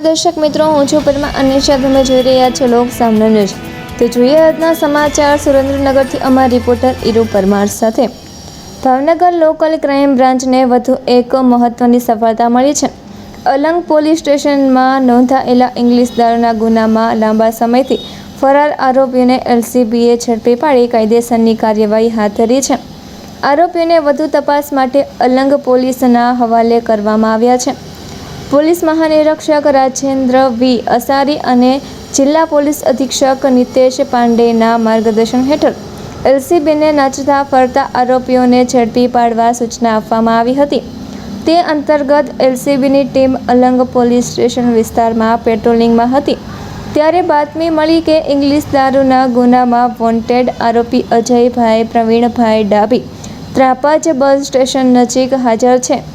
દર્શક મિત્રો, હું છું પરમા અનિશા. તમે જોઈ રહ્યા છો લોક સામના ન્યૂઝ. તો જોઈએ આજના સમાચાર. સુરેન્દ્રનગરથી અમારા રિપોર્ટર ઈરુ પરમાર સાથે. ભાવનગર લોકલ ક્રાઇમ બ્રાન્ચને વધુ એક મહત્વની સફળતા મળી છે. અલંગ પોલીસ સ્ટેશનમાં નોંધાયેલા ઇંગ્લિશ દારૂના ગુનામાં લાંબા સમયથી ફરાર આરોપીઓને એલસીબીએ ઝડપી પાડી કાયદેસરની કાર્યવાહી હાથ ધરી છે. આરોપીઓને વધુ તપાસ માટે અલંગ પોલીસના હવાલે કરવામાં આવ્યા છે. પોલીસ મહાનિરીક્ષક રાજેન્દ્ર વી અસારી અને જિલ્લા પોલીસ અધિક્ષક નિતેશ પાંડેના માર્ગદર્શન હેઠળ એલસીબીને નાચતા ફરતા આરોપીઓને ઝડપી પાડવા સૂચના આપવામાં આવી હતી. તે અંતર્ગત એલસીબીની ટીમ અલંગ પોલીસ સ્ટેશન વિસ્તારમાં પેટ્રોલિંગમાં હતી ત્યારે બાતમી મળી કે ઇંગ્લિશ દારૂના ગુનામાં વોન્ટેડ આરોપી અજયભાઈ પ્રવીણભાઈ ડાભી ત્રાપાજ બસ સ્ટેશન નજીક હાજર છે.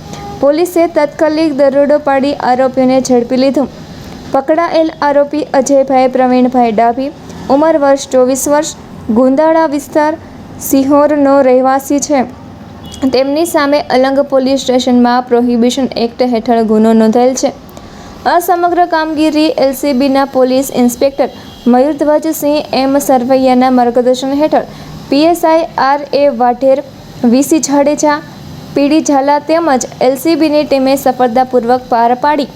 પોલીસે તાત્કાલિક દરોડો પાડી આરોપીઓને ઝડપી લીધું. પકડાયેલ આરોપી અજયભાઈ પ્રવીણભાઈ ડાભી, ઉંમર વર્ષ 24 વર્ષ, ગુંદાળા વિસ્તાર, સિહોરનો રહેવાસી છે. તેમની સામે અલંગ પોલીસ સ્ટેશનમાં પ્રોહિબિશન એક્ટ હેઠળ ગુનો નોંધાયેલ છે. આ સમગ્ર કામગીરી એલસીબીના પોલીસ ઇન્સ્પેક્ટર મયુરધ્વજસિંહ એમ સરવૈયાના માર્ગદર્શન હેઠળ પીએસઆઈ આર.એ. વાઢેર, વીસી જાડેજા, પીડી ઝાલા તેમજ એલસીબીની ટીમે સફળતાપૂર્વક પાર પાડી.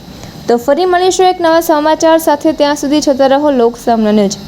તો ફરી મળીશું એક નવા સમાચાર સાથે. ત્યાં સુધી જોતા રહો લોક સામના ન્યૂઝ.